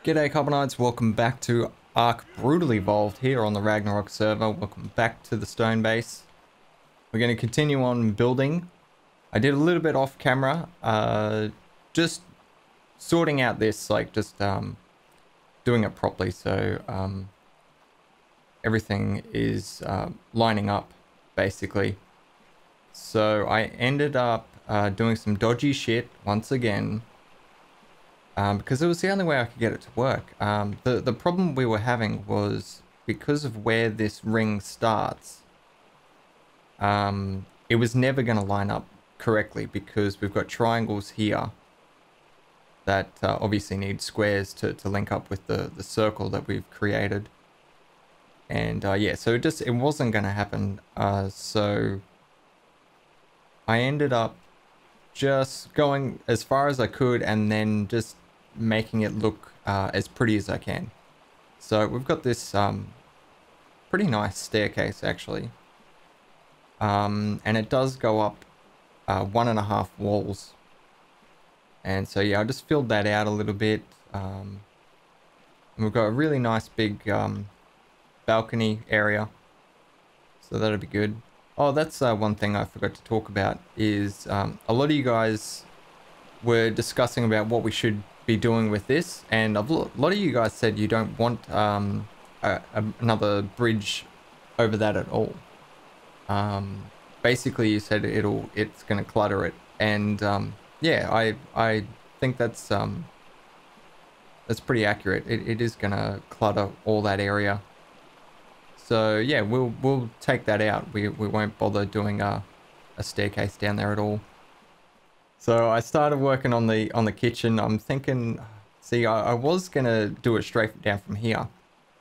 G'day Carbonites, welcome back to Ark Brutal Evolved here on the Ragnarok server. Welcome back to the stone base. We're going to continue on building. I did a little bit off camera, just sorting out this, like just doing it properly so everything is lining up basically. So I ended up doing some dodgy shit once again. Because it was the only way I could get it to work. The problem we were having was because of where this ring starts, it was never going to line up correctly because we've got triangles here that obviously need squares to link up with the circle that we've created. And yeah, so it wasn't going to happen. So I ended up just going as far as I could and then just making it look as pretty as I can. So we've got this pretty nice staircase actually, and it does go up 1.5 walls, and so yeah, I just filled that out a little bit, and we've got a really nice big balcony area, so that'll be good. Oh, that's one thing I forgot to talk about is a lot of you guys were discussing about what we should be doing with this, and a lot of you guys said you don't want another bridge over that at all. Basically you said it's going to clutter it, and yeah, I think that's pretty accurate. It is going to clutter all that area. So yeah, we'll take that out. We won't bother doing a staircase down there at all. So I started working on the kitchen. I'm thinking, see, I was gonna do it straight down from here,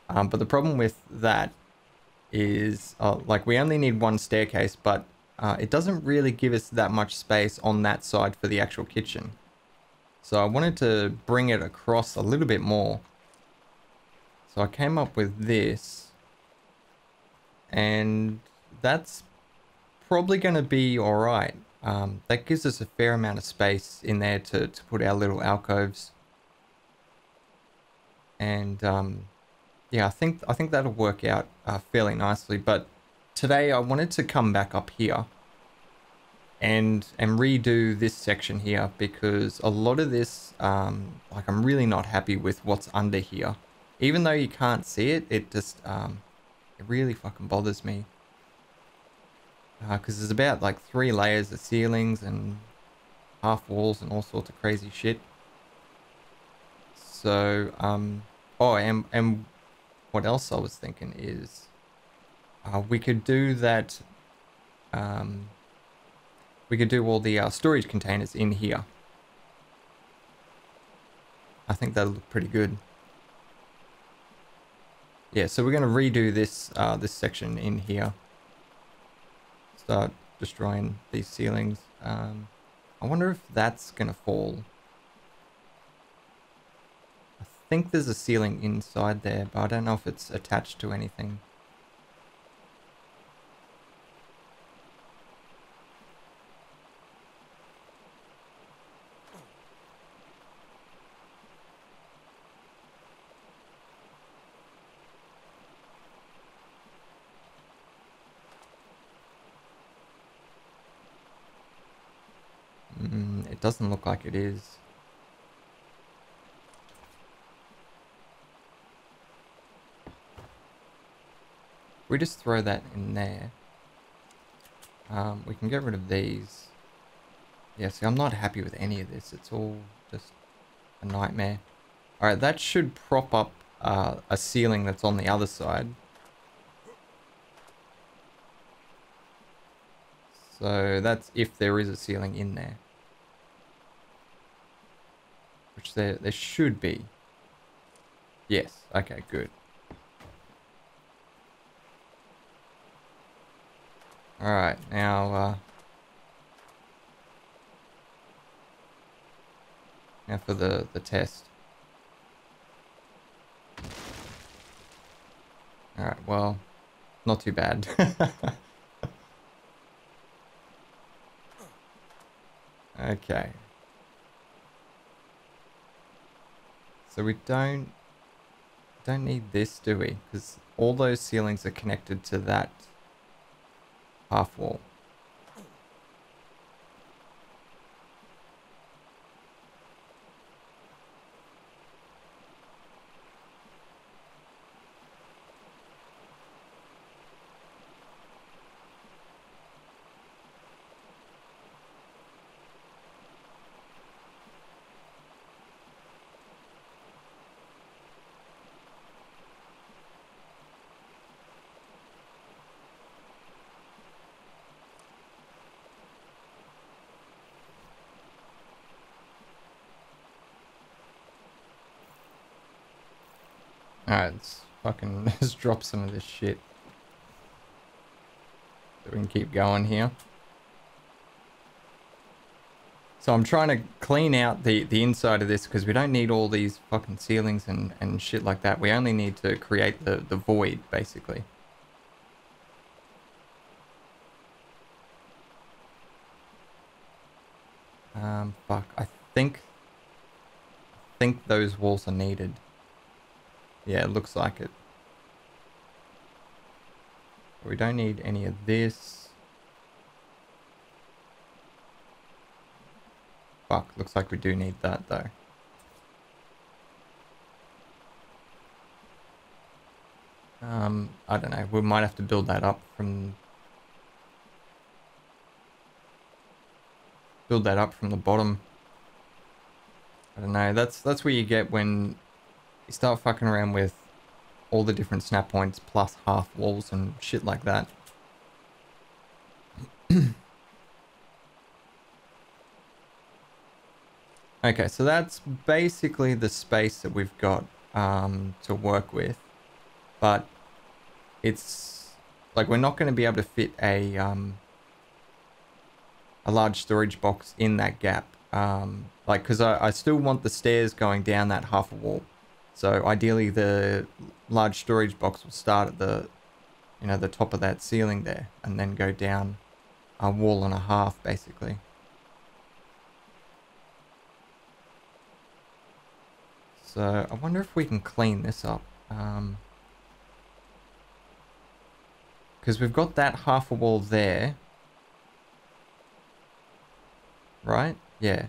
but the problem with that is like we only need one staircase, but it doesn't really give us that much space on that side for the actual kitchen. So I wanted to bring it across a little bit more. So I came up with this, and that's probably going to be all right. That gives us a fair amount of space in there to put our little alcoves. And yeah, I think that'll work out fairly nicely. But today I wanted to come back up here and redo this section here, because a lot of this, like, I'm really not happy with what's under here. Even though you can't see it, it just it really fucking bothers me. Because there's about like 3 layers of ceilings and half walls and all sorts of crazy shit. So, oh, and what else I was thinking is, we could do that, we could do all the storage containers in here. I think that'll look pretty good. Yeah, so we're going to redo this, this section in here. Start destroying these ceilings. I wonder if that's gonna fall. I think there's a ceiling inside there, but I don't know if it's attached to anything. It doesn't look like it is. We just throw that in there. We can get rid of these. Yeah, see, I'm not happy with any of this. It's all just a nightmare. Alright, that should prop up a ceiling that's on the other side. So that's if there is a ceiling in there. Which there should be. Yes, okay, good. Alright, now for the test. Alright, well, not too bad. Okay. So we don't need this, do we? Because all those ceilings are connected to that half wall. Alright, let's fucking just drop some of this shit. So we can keep going here. So I'm trying to clean out the inside of this because we don't need all these fucking ceilings and shit like that. We only need to create the void, basically. Fuck. I think those walls are needed. Yeah, it looks like it. We don't need any of this. Fuck, looks like we do need that though. I don't know. We might have to build that up from the bottom. I don't know. That's where you get when you start fucking around with all the different snap points plus half walls and shit like that. Okay, so that's basically the space that we've got to work with, but it's like we're not going to be able to fit a large storage box in that gap, like because I still want the stairs going down that half a wall. So ideally the large storage box will start at the the top of that ceiling there and then go down a wall and a half basically. So I wonder if we can clean this up. Because we've got that half a wall there. Right? Yeah.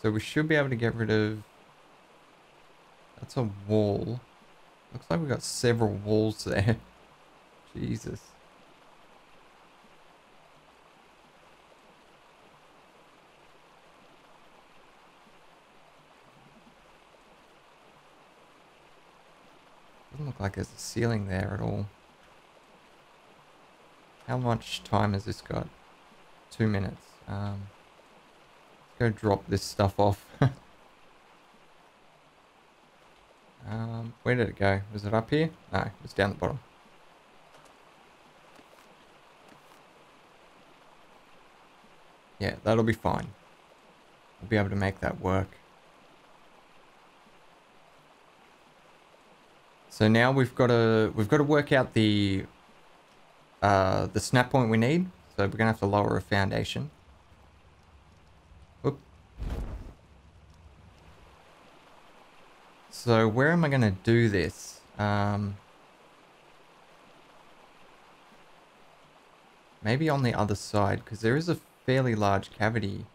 So we should be able to get rid of... That's a wall. Looks like we've got several walls there. Jesus. Doesn't look like there's a ceiling there at all. How much time has this got? 2 minutes. Let's go drop this stuff off. Where did it go? Was it up here? No, it's down the bottom. Yeah, that'll be fine. We'll be able to make that work. So now we've got to work out the snap point we need. So we're gonna have to lower a foundation. Whoop. So where am I gonna do this? Maybe on the other side, because there is a fairly large cavity.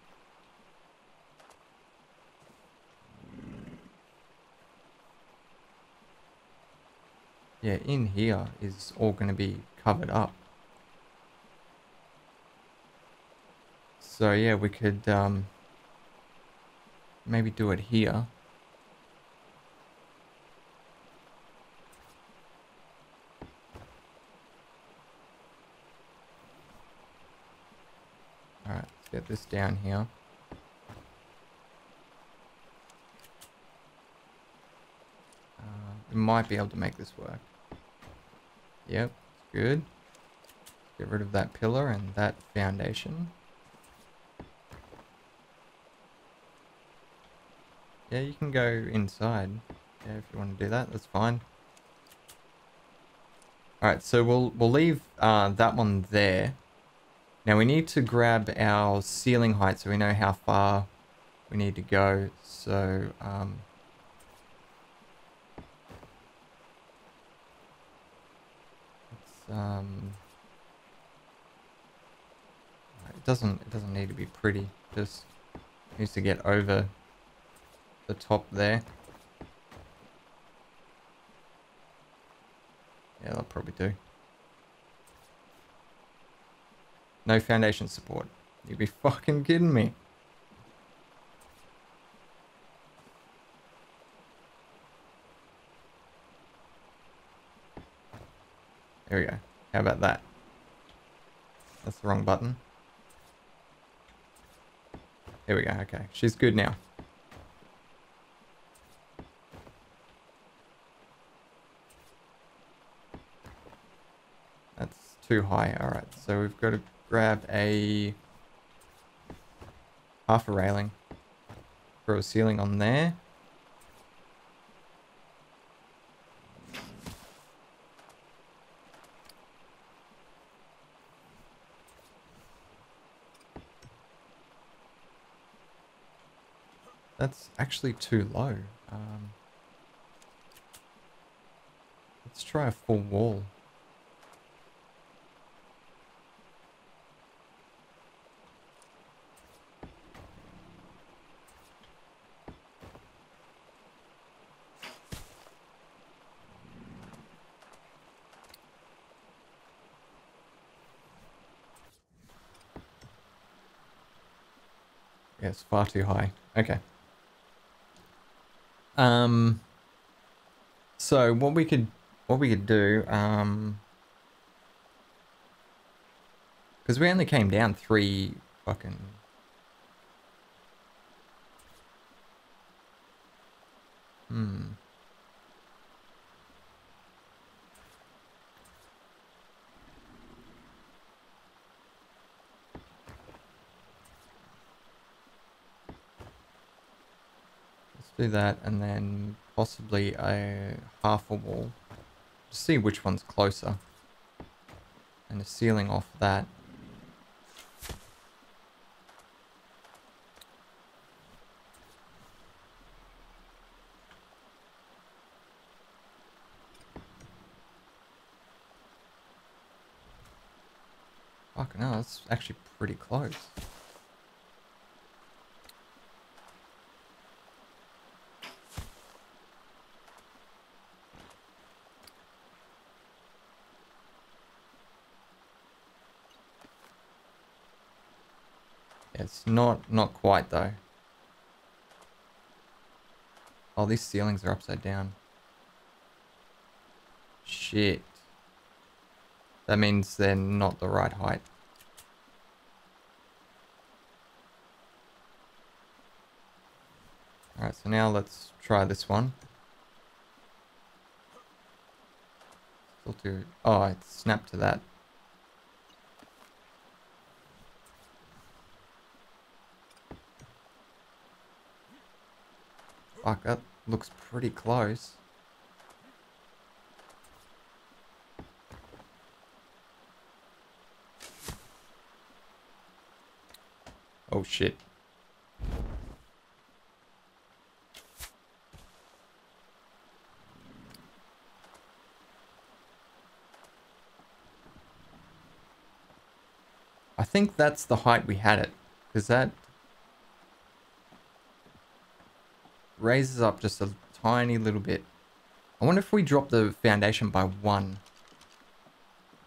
Yeah, in here is all going to be covered up. So yeah, we could maybe do it here. Alright, let's get this down here. We might be able to make this work. Yep, good. Get rid of that pillar and that foundation. Yeah, you can go inside. Yeah, if you want to do that, that's fine. Alright, so we'll leave that one there. Now we need to grab our ceiling height so we know how far we need to go. So, it's, it doesn't need to be pretty. Just needs to get over the top there. Yeah, that'll probably do. No foundation support. You'd be fucking kidding me. There we go. How about that? That's the wrong button. There we go. Okay. She's good now. That's too high. Alright. So we've got to grab a half a railing. Throw a ceiling on there. That's actually too low. Let's try a full wall. Yeah, it's far too high. Okay. So what we could do, because we only came down 3 fucking. Let's do that, and then possibly a half a wall. Just see which one's closer. And a ceiling off that. Fucking hell, that's actually pretty close. It's not quite though. Oh, these ceilings are upside down. Shit. That means they're not the right height. Alright, so now let's try this one. Still too... Oh, it snapped to that. Fuck, that looks pretty close. Oh shit. I think that's the height we had it, because that raises up just a tiny little bit. I wonder if we drop the foundation by 1,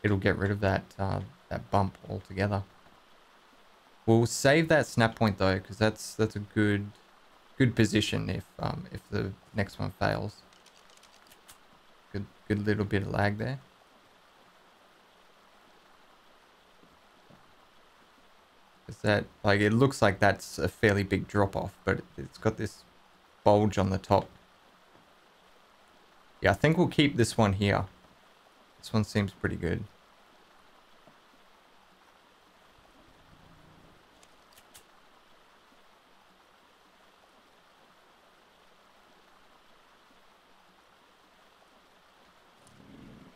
it'll get rid of that that bump altogether. We'll save that snap point though, because that's a good position if the next one fails. Good little bit of lag there. Is that, like, it looks like that's a fairly big drop off, but it's got this bulge on the top. Yeah, I think we'll keep this one here. This one seems pretty good.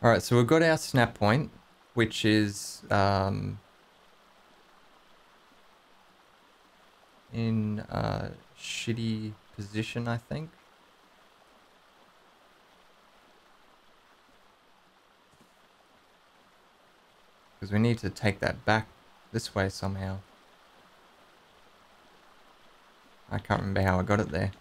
Alright, so we've got our snap point, which is in shitty position, I think. Because we need to take that back this way somehow. I can't remember how I got it there.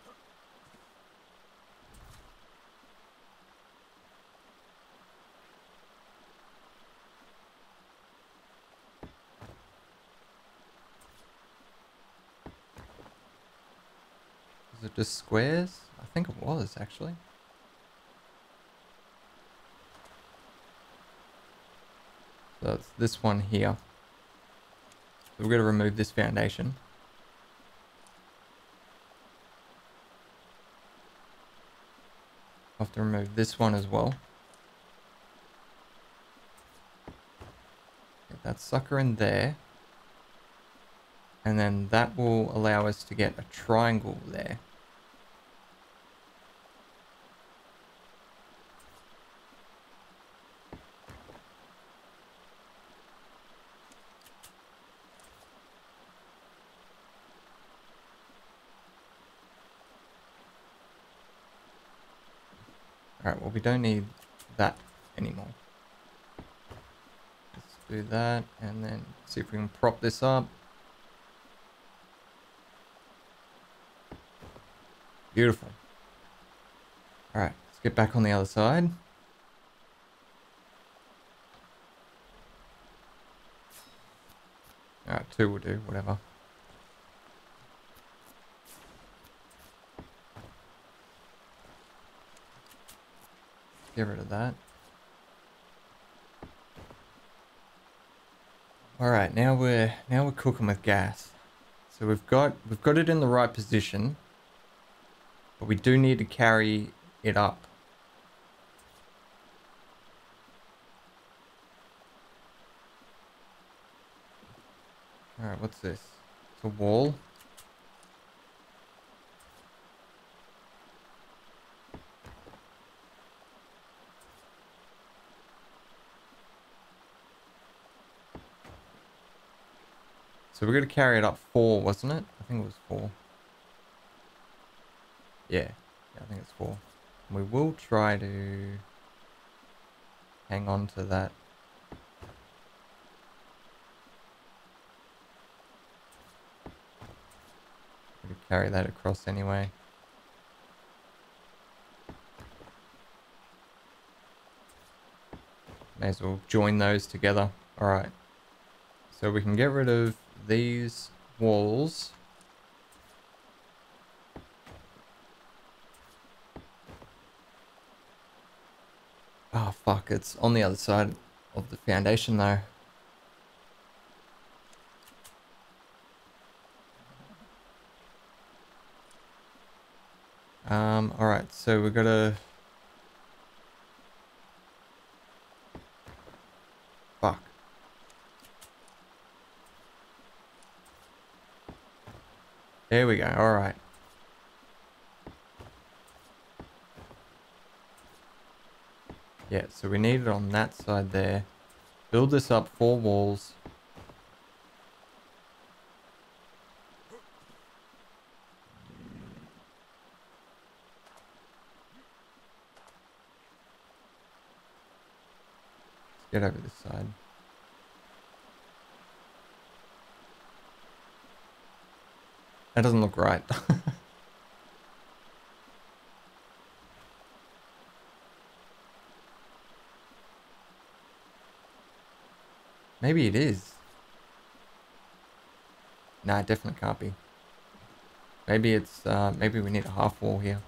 Was it just squares? I think it was, actually. So it's this one here. So we're going to remove this foundation. I'll have to remove this one as well. Get that sucker in there. And then that will allow us to get a triangle there. Alright, well we don't need that anymore. Let's do that and then see if we can prop this up. Beautiful. Alright, let's get back on the other side. Alright, 2 will do, whatever. Get rid of that. Alright, now we're cooking with gas. So we've got it in the right position. But we do need to carry it up. Alright, what's this? It's a wall. So we're going to carry it up 4, wasn't it? I think it was 4. Yeah, I think it's 4. We will try to hang on to that. We could carry that across anyway. May as well join those together. Alright. So we can get rid of these walls. Oh fuck, it's on the other side of the foundation though. Alright, so we're gonna... Fuck. There we go, alright. Yeah, so we need it on that side there. Build this up 4 walls. Let's get over this side. That doesn't look right. Maybe it is. Nah, it definitely can't be. Maybe it's, maybe we need a half wall here.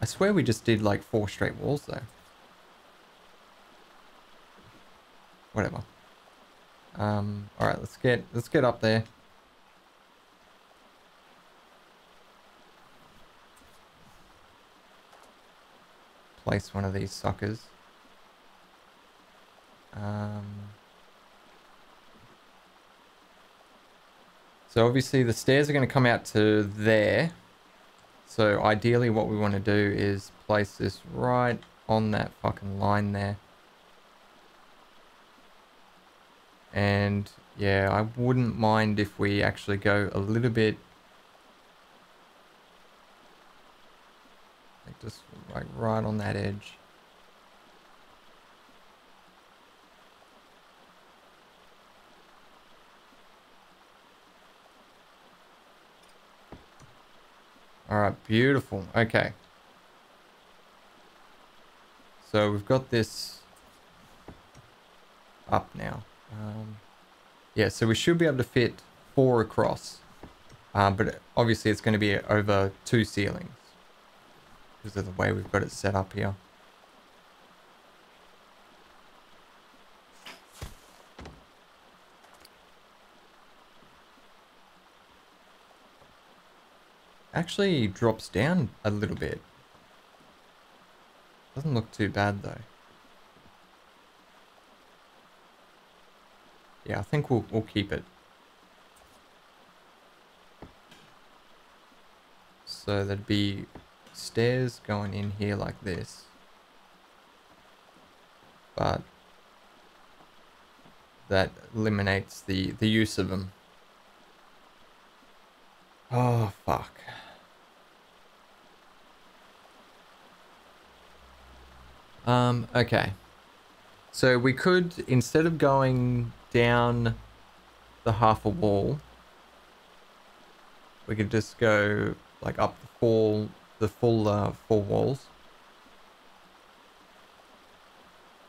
I swear we just did like 4 straight walls though. Whatever. Alright, let's get up there. Place one of these suckers. So obviously the stairs are going to come out to there. So ideally what we want to do is place this right on that fucking line there. And yeah, I wouldn't mind if we actually go a little bit, like just like right on that edge. All right, beautiful. Okay. So we've got this up now. Yeah, so we should be able to fit 4 across. But obviously it's going to be over 2 ceilings because of the way we've got it set up here. Actually drops down a little bit. Doesn't look too bad though. Yeah, I think we'll keep it. So there'd be stairs going in here like this. But that eliminates the use of them. Oh, fuck. Okay. So we could, instead of going down the half a wall, we could just go like up the full 4 walls.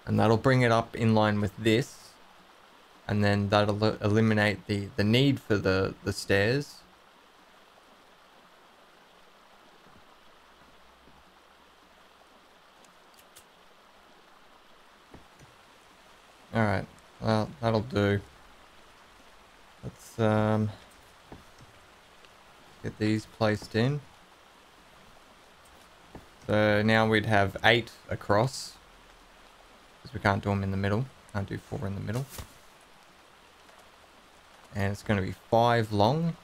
And that'll bring it up in line with this. And then that'll eliminate the need for the stairs. Alright, well, that'll do. Let's get these placed in. So now we'd have 8 across. Because we can't do them in the middle. Can't do 4 in the middle. And it's going to be 5 long.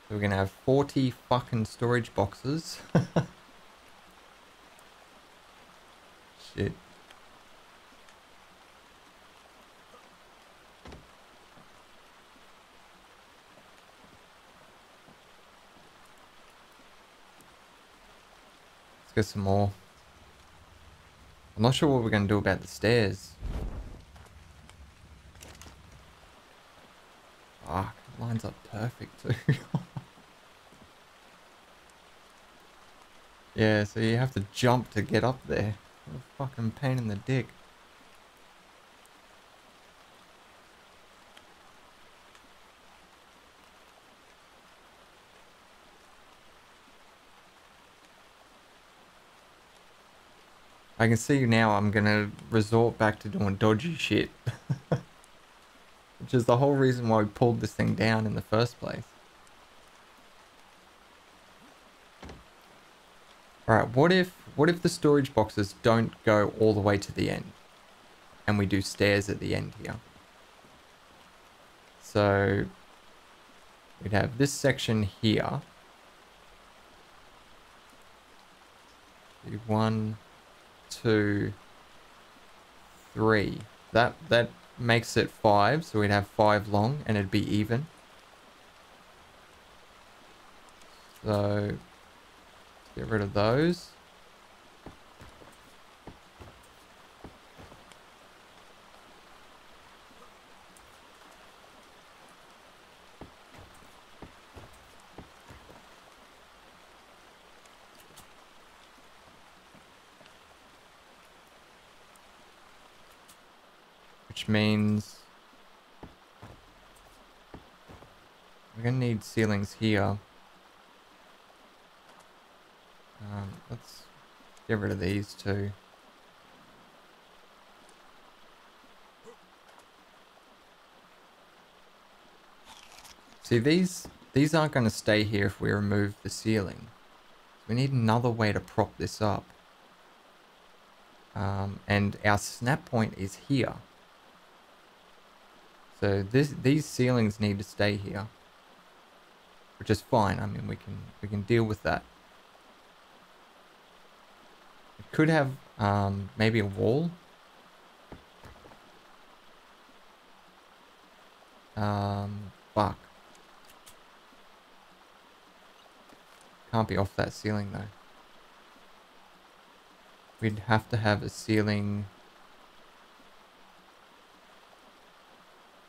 So we're going to have 40 fucking storage boxes. Shit. Let's get some more. I'm not sure what we're going to do about the stairs. Fuck, it lines up perfect too. Yeah, so you have to jump to get up there. What a fucking pain in the dick. I can see now I'm gonna resort back to doing dodgy shit. Which is the whole reason why we pulled this thing down in the first place. Alright, what if the storage boxes don't go all the way to the end? And we do stairs at the end here. So we'd have this section here. 1, 2, 3. That makes it 5, so we'd have 5 long and it'd be even. So get rid of those. Which means we're gonna need ceilings here. Let's get rid of these two. See, these aren't going to stay here if we remove the ceiling. We need another way to prop this up. And our snap point is here. So these ceilings need to stay here, which is fine. I mean, we can deal with that. We could have maybe a wall. Fuck. Can't be off that ceiling though. We'd have to have a ceiling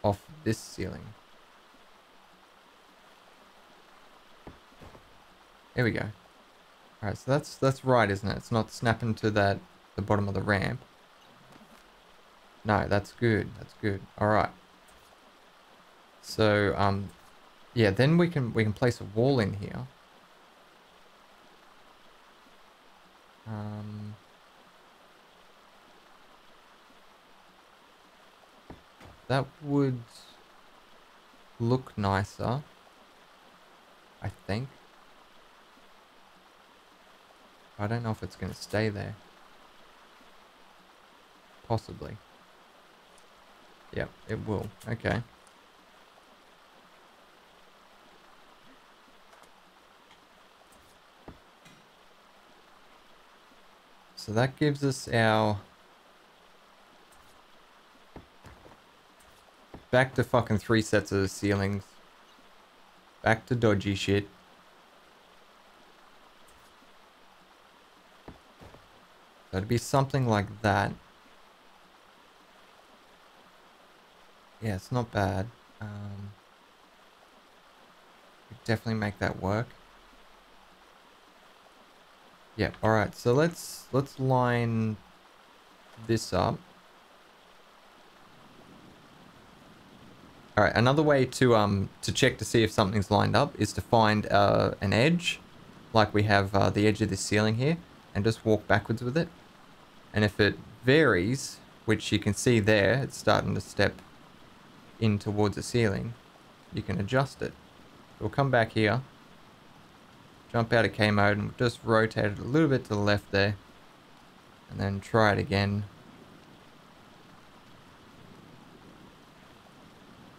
off this ceiling. There we go. Alright, so that's right, isn't it? It's not snapping to the bottom of the ramp. No, that's good. That's good. Alright. So, yeah, then we can place a wall in here. That would look nicer, I think. I don't know if it's going to stay there. Possibly. Yep, it will. Okay. So that gives us our... back to fucking 3 sets of ceilings. Back to dodgy shit. That'd be something like that. Yeah, it's not bad. Could definitely make that work. Yeah, alright, so let's line this up. Alright, another way to check to see if something's lined up is to find an edge, like we have the edge of this ceiling here, and just walk backwards with it. And if it varies, which you can see there, it's starting to step in towards the ceiling, you can adjust it. So we'll come back here, jump out of K mode, and just rotate it a little bit to the left there, and then try it again.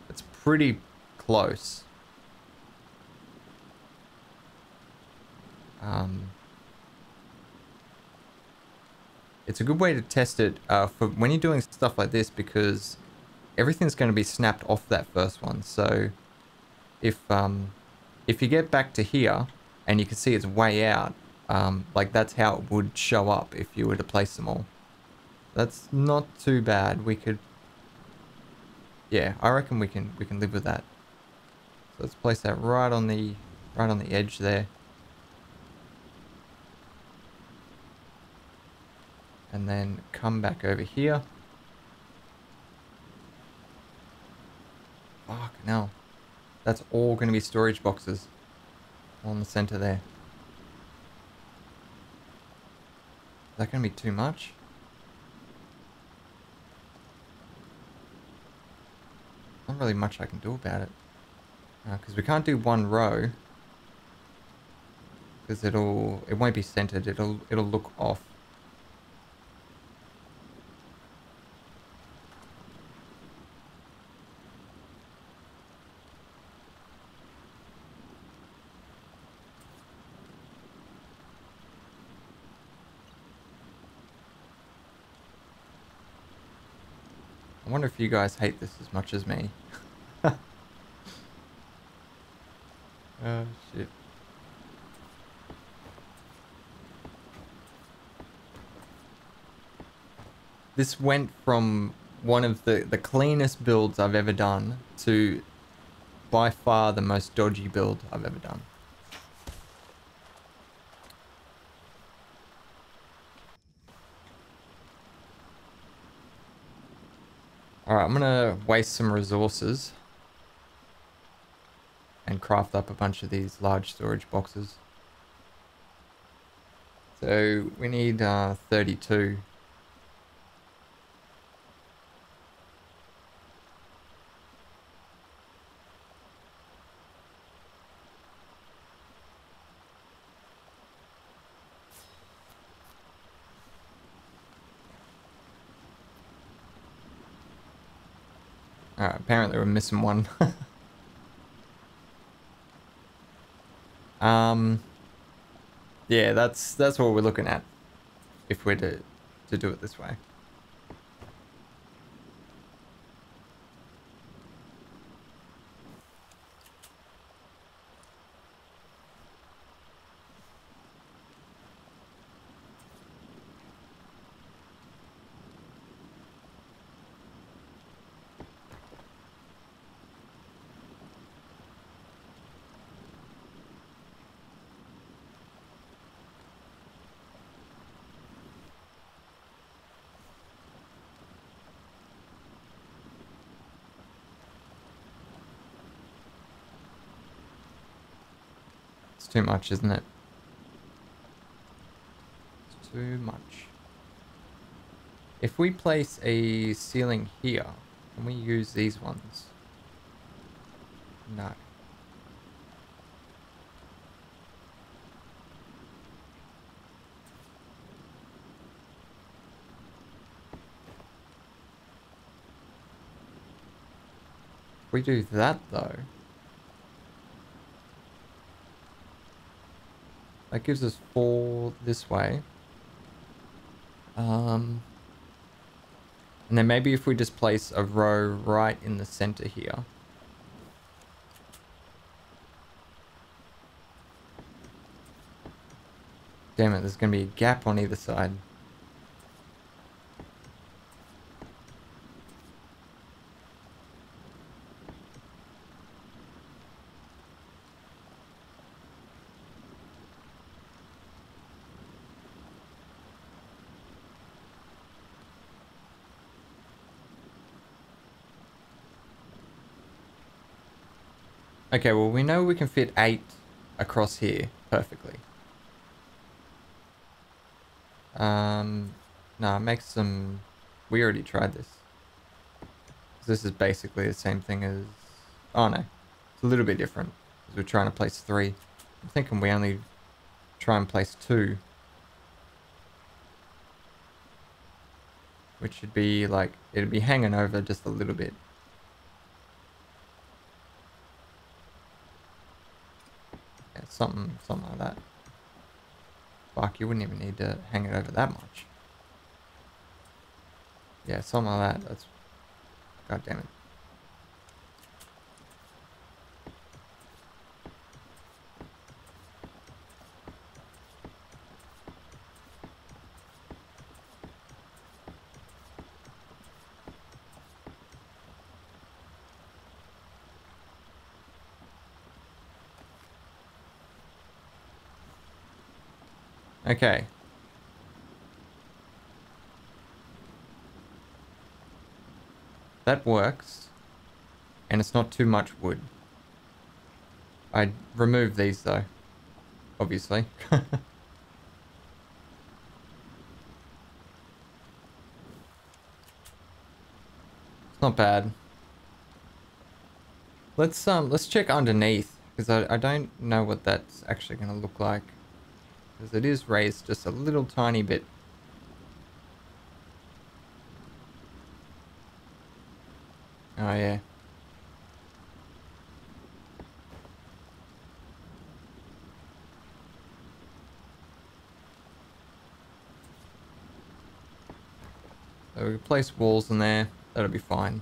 It's pretty close. It's a good way to test it for when you're doing stuff like this, because everything's going to be snapped off that first one. So if you get back to here and you can see it's way out, like that's how it would show up if you were to place them all. That's not too bad. We could, yeah, I reckon we can live with that. So let's place that right on the edge there. And then come back over here. Fuck, no. That's all going to be storage boxes on the center there. Is that going to be too much? Not really much I can do about it. Because we can't do one row. Because it won't be centered. It'll look off. I wonder if you guys hate this as much as me. Oh, shit. This went from one of the cleanest builds I've ever done to by far the most dodgy build I've ever done. Alright, I'm gonna waste some resources and craft up a bunch of these large storage boxes. So we need 32. Alright, apparently we're missing one. Yeah, that's what we're looking at if we're to do it this way. It's too much, isn't it? It's too much. If we place a ceiling here, can we use these ones? No. If we do that though, that gives us 4 this way. And then maybe if we just place a row right in the center here. Damn it, there's going to be a gap on either side. Okay, well we know we can fit 8 across here perfectly. No, it makes some... We already tried this. This is basically the same thing as... Oh no, it's a little bit different. Because we're trying to place 3. I'm thinking we only try and place 2. Which should be like... It'd be hanging over just a little bit. Yeah, something like that. Fuck, you wouldn't even need to hang it over that much. Yeah, something like that. That's... God damn it. Okay. That works. And it's not too much wood. I'd remove these though. Obviously. It's not bad. Let's check underneath. Because I don't know what that's actually going to look like. Because it is raised just a little tiny bit. Oh yeah. So we place walls in there. That'll be fine.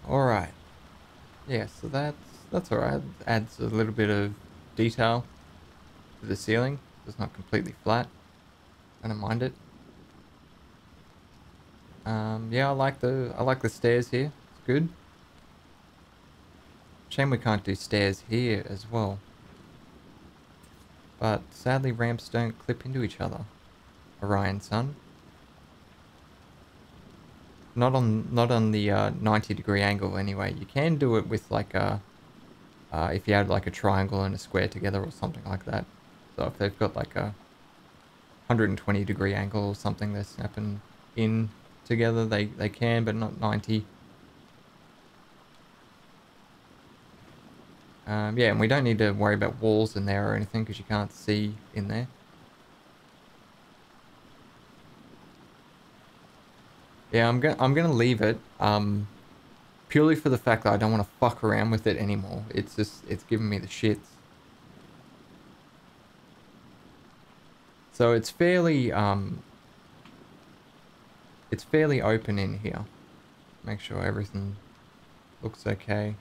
Alright. Yeah, so that's alright. Adds a little bit of detail to the ceiling. It's not completely flat. I don't mind it. Yeah, I like the stairs here. It's good. Shame we can't do stairs here as well. But sadly ramps don't clip into each other. Orion son. Not on the 90-degree angle anyway. You can do it with like a if you had like a triangle and a square together or something like that. So if they've got like a 120-degree angle or something they're snapping in together, they can, but not 90. Yeah, and we don't need to worry about walls in there or anything because you can't see in there. Yeah, I'm gonna leave it. Purely for the fact that I don't want to fuck around with it anymore. It's giving me the shits. So it's fairly open in here. Make sure everything looks okay.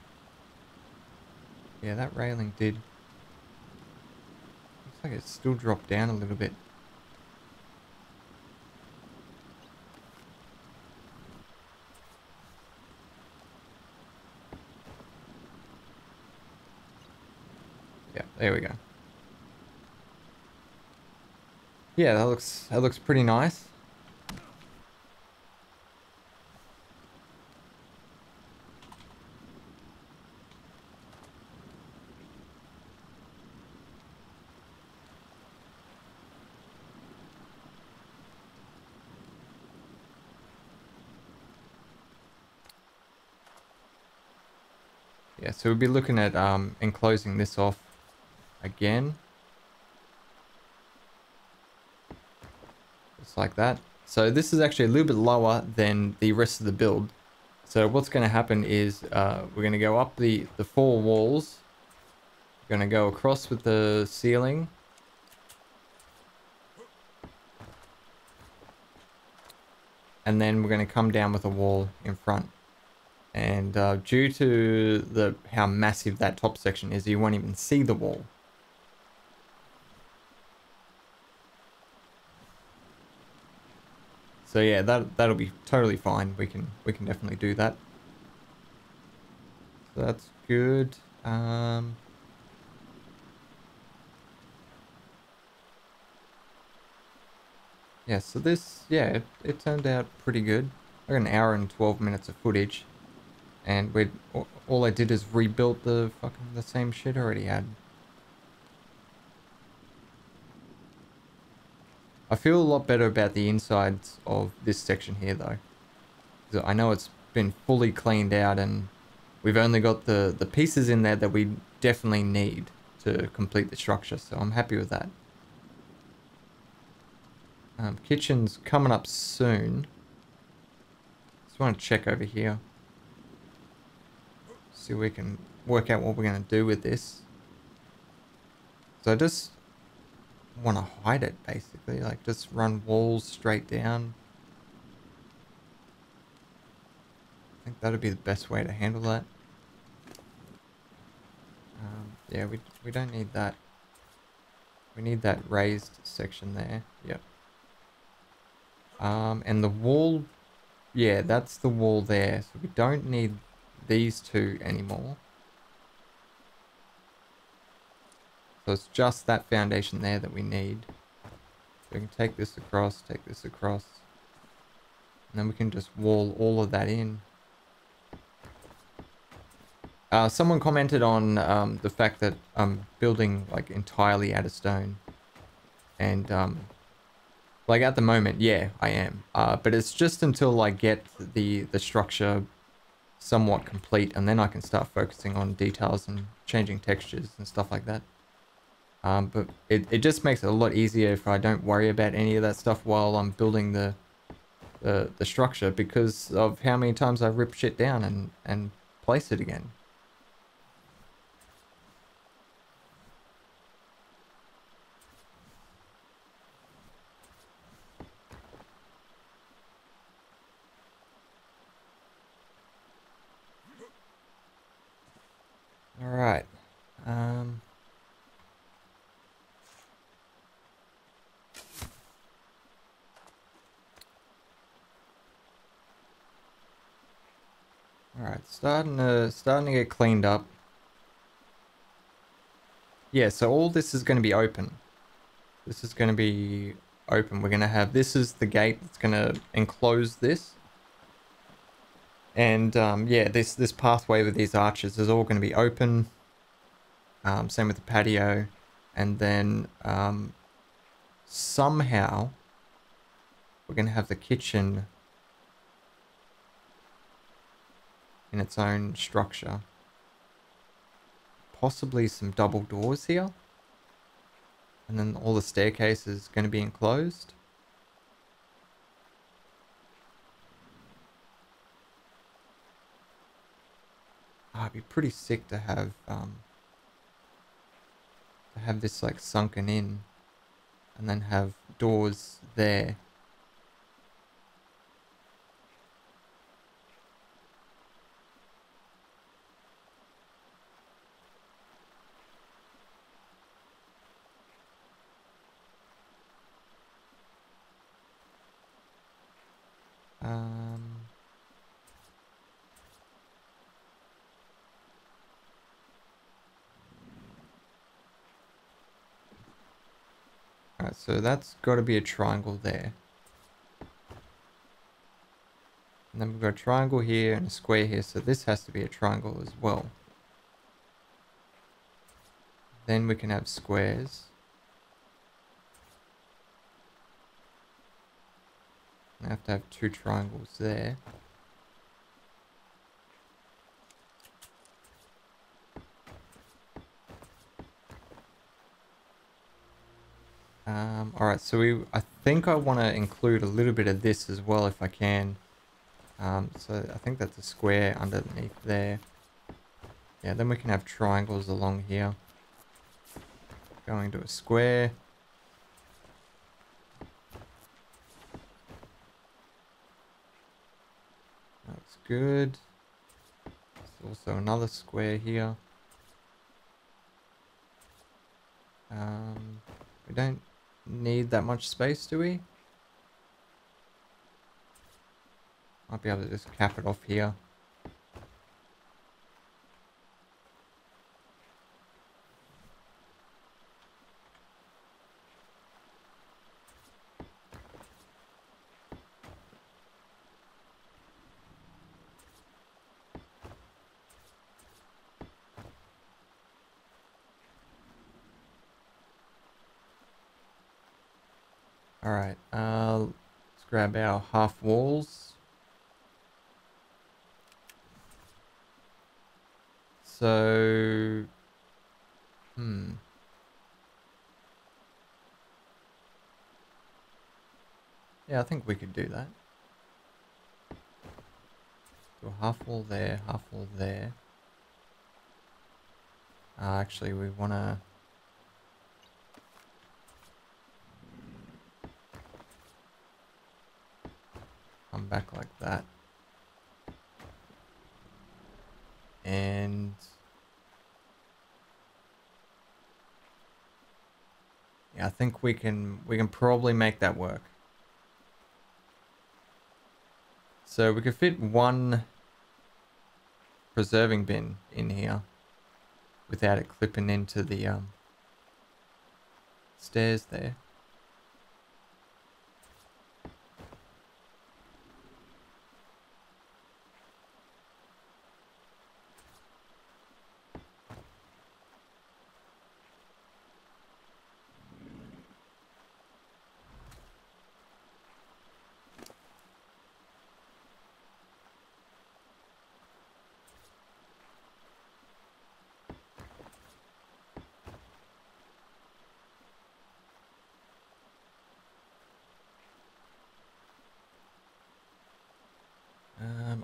Yeah, that railing did. Looks like it still dropped down a little bit. Yeah, there we go. Yeah, that looks pretty nice. Yeah, so we'll be looking at enclosing this off again. Just like that. So this is actually a little bit lower than the rest of the build. So what's going to happen is we're going to go up the 4 walls. We're going to go across with the ceiling. And then we're going to come down with a wall in front. And due to how massive that top section is, you won't even see the wall. So yeah, that'll be totally fine. We can definitely do that. So that's good. Yeah, so this, yeah, it turned out pretty good. I got an hour and 12 minutes of footage, and all I did is rebuilt the same shit I already had. I feel a lot better about the insides of this section here though. 'Cause I know it's been fully cleaned out and we've only got the pieces in there that we definitely need to complete the structure, so I'm happy with that. Kitchen's coming up soon. Just want to check over here. See if we can work out what we're going to do with this. So I just want to hide it, basically. Like, just run walls straight down. I think that'd be the best way to handle that. Yeah, we don't need that. We need that raised section there. Yep. And the wall, yeah, that's the wall there. So we don't need these two anymore. So it's just that foundation there that we need. So we can take this across, and then we can just wall all of that in. Someone commented on the fact that I'm building like entirely out of stone. And like at the moment, yeah, I am. But it's just until I get the structure somewhat complete, and then I can start focusing on details and changing textures and stuff like that. But it just makes it a lot easier if I don't worry about any of that stuff while I'm building the structure, because of how many times I rip shit down and place it again. All right. All right, starting to get cleaned up. Yeah, so all this is going to be open. This is going to be open. We're going to have, this is the gate that's going to enclose this. And yeah, this pathway with these arches is all going to be open. Same with the patio. And then somehow we're going to have the kitchen in its own structure. Possibly some double doors here. And then all the staircase is going to be enclosed. It'd be pretty sick to have this like sunken in, and then have doors there. Alright, so that's got to be a triangle there. And then we've got a triangle here and a square here, so this has to be a triangle as well. Then we can have squares. I have to have 2 triangles there. Alright, so I think I want to include a little bit of this as well if I can. So I think that's a square underneath there. Yeah, then we can have triangles along here. Going to a square. That's good. There's also another square here. We don't need that much space, do we? Might be able to just cap it off here. Alright, let's grab our half walls. So, yeah, I think we could do that. Do a half wall there, half wall there. Actually, we want to... come back like that. And... yeah, I think we can probably make that work. So we could fit one preserving bin in here without it clipping into the stairs there.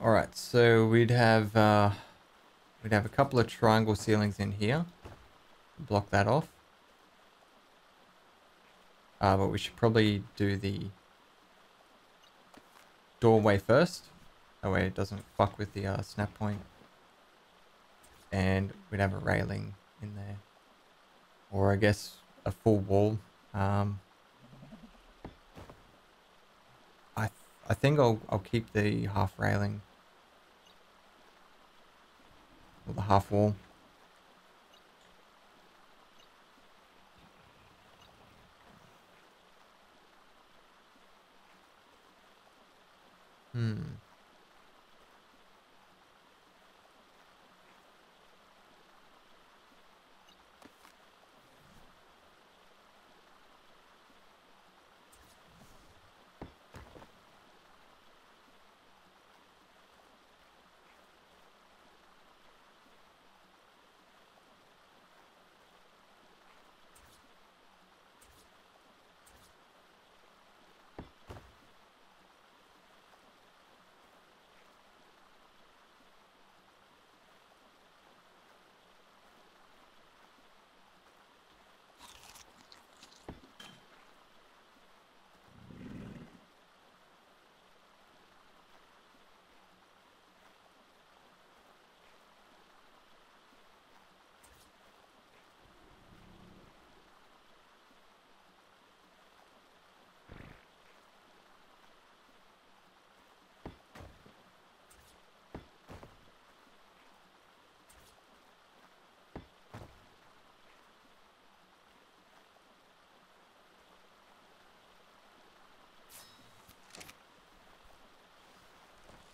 All right, so we'd have a couple of triangle ceilings in here. Block that off. But we should probably do the doorway first. That way it doesn't fuck with the snap point. And we'd have a railing in there. Or I guess a full wall. I think I'll keep the half railing. Or the half wall.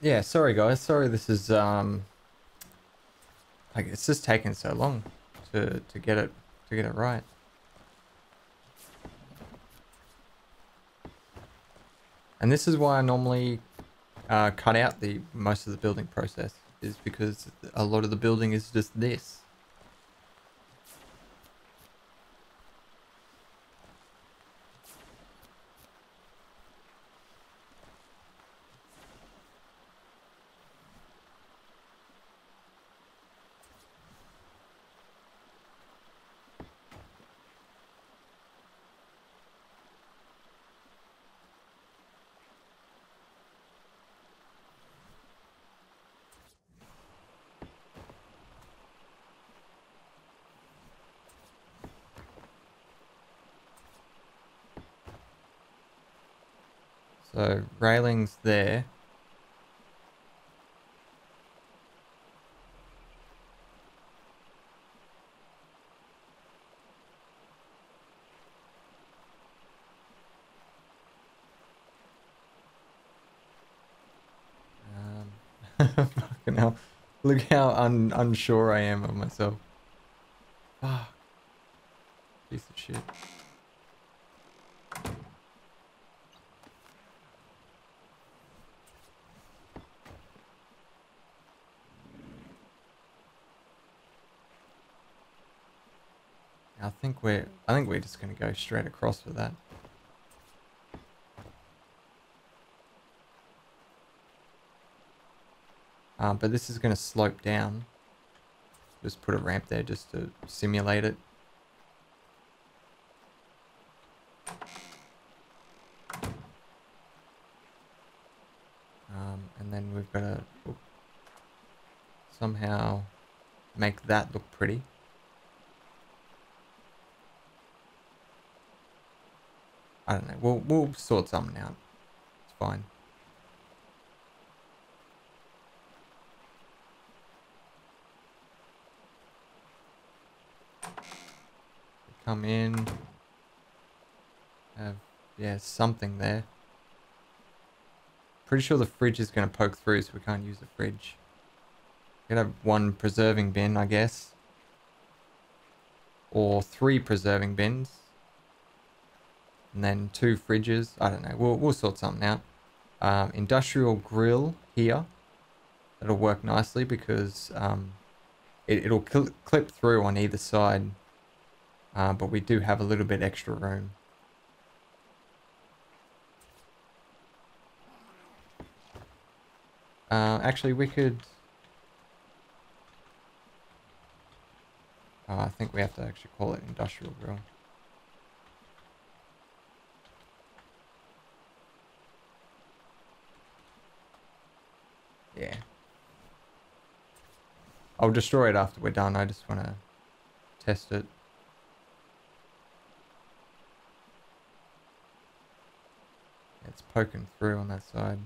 Yeah, sorry guys. Sorry this is like it's just taking so long to get it right. And this is why I normally cut out the most of the building process, is because a lot of the building is just this. So railings there. Fucking hell. Look how unsure I am of myself. Fuck. Piece of shit. I think we're just gonna go straight across with that. But this is gonna slope down. Just put a ramp there just to simulate it. And then we've got to somehow make that look pretty. I don't know. We'll sort something out. It's fine. Come in. Have, yeah, something there. Pretty sure the fridge is going to poke through, so we can't use the fridge. We're going to have one preserving bin, I guess. Or 3 preserving bins. And then 2 fridges. I don't know. We'll sort something out. Industrial grill here. That'll work nicely because it'll clip through on either side. But we do have a little bit extra room. Actually, we could... I think we have to actually call it industrial grill. Yeah. I'll destroy it after we're done. I just want to test it. It's poking through on that side.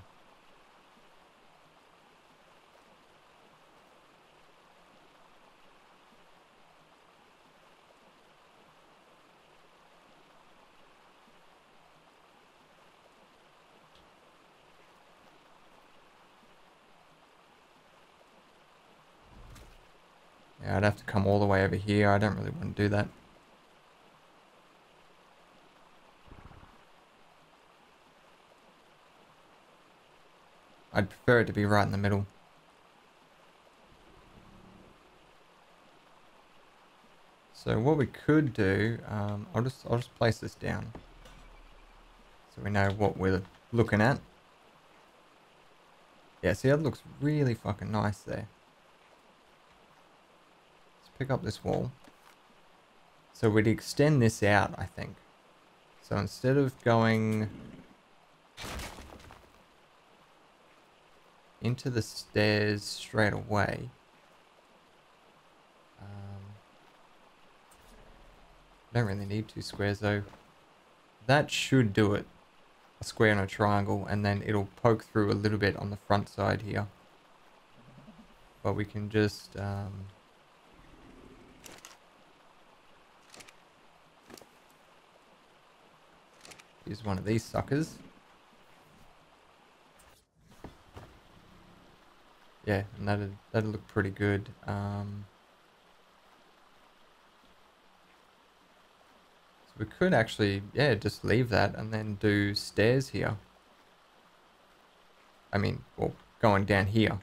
Yeah, I'd have to come all the way over here. I don't really want to do that. I'd prefer it to be right in the middle. So what we could do, I'll just place this down so we know what we're looking at. Yeah, see, that looks really fucking nice there. Let's pick up this wall. So we'd extend this out, I think. So instead of going into the stairs straight away, don't really need 2 squares though. That should do it. A square and a triangle, and then it'll poke through a little bit on the front side here. But we can just use one of these suckers. Yeah, and that'll look pretty good. We could actually, yeah, just leave that and then do stairs here. I mean, well, going down here.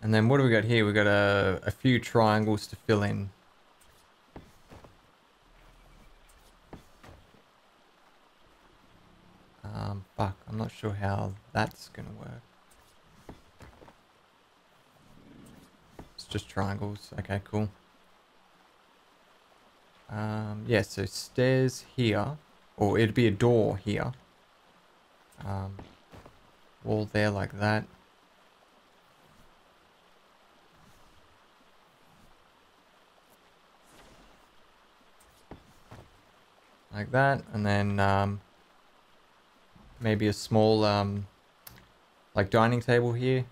And then what do we got here? We got a few triangles to fill in. Fuck, I'm not sure how that's gonna work. Let's just triangles. Okay, cool. Yeah, so stairs here, or it'd be a door here. Wall there like that. Like that, and then maybe a small like dining table here.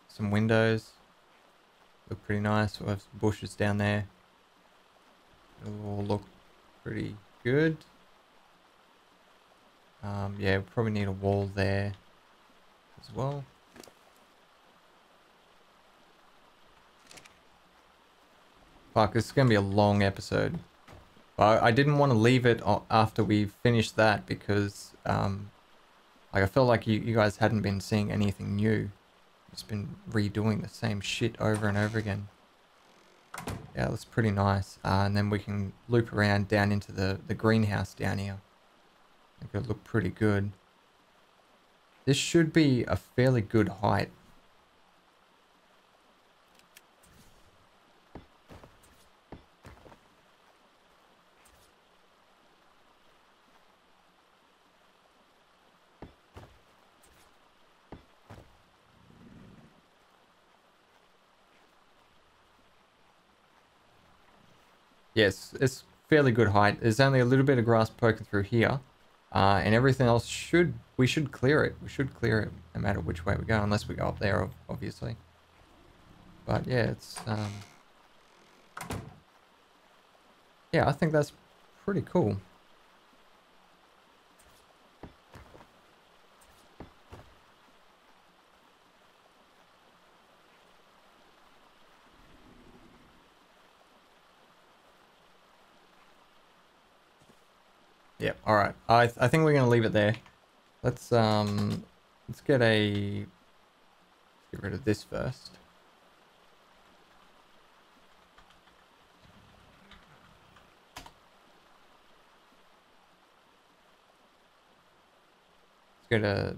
Some windows. Look pretty nice. We'll have some bushes down there. It'll all look pretty good. Yeah, we'll probably need a wall there as well. Fuck, this is going to be a long episode. I didn't want to leave it after we finished that because like I felt like you guys hadn't been seeing anything new. Just been redoing the same shit over and over again. Yeah, that's pretty nice. And then we can loop around down into the greenhouse down here. It could look pretty good. This should be a fairly good height. Yes, it's fairly good height. There's only a little bit of grass poking through here. And everything else we should clear it. We should clear it no matter which way we go, unless we go up there, obviously. But yeah, it's, yeah, I think that's pretty cool. Yeah, alright. I think we're gonna leave it there. Let's get rid of this first. Let's get a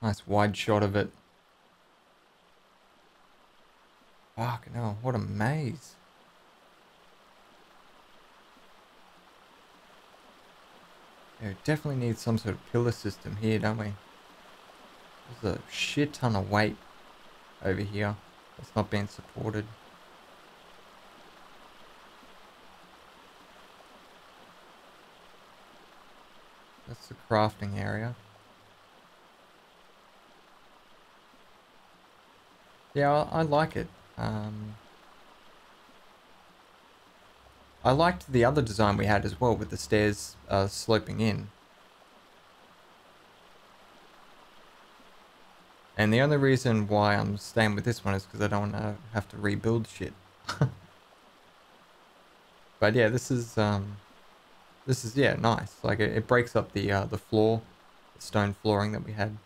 nice wide shot of it. Fuck no, what a maze. Yeah, we definitely need some sort of pillar system here, don't we? There's a shit ton of weight over here that's not being supported. That's the crafting area. Yeah, I like it. I liked the other design we had as well with the stairs sloping in. And the only reason why I'm staying with this one is because I don't want to have to rebuild shit. But yeah, this is yeah, nice. Like it breaks up the floor, the stone flooring that we had.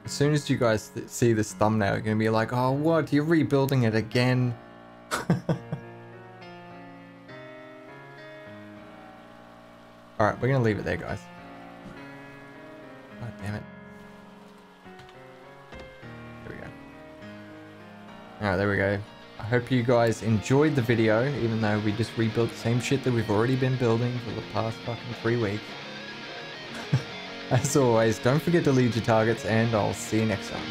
As soon as you guys see this thumbnail, you're going to be like, oh, what? You're rebuilding it again? Alright, we're going to leave it there, guys. God damn it. There we go. Alright, there we go. I hope you guys enjoyed the video, even though we just rebuilt the same shit that we've already been building for the past fucking 3 weeks. As always, don't forget to lead your targets, and I'll see you next time.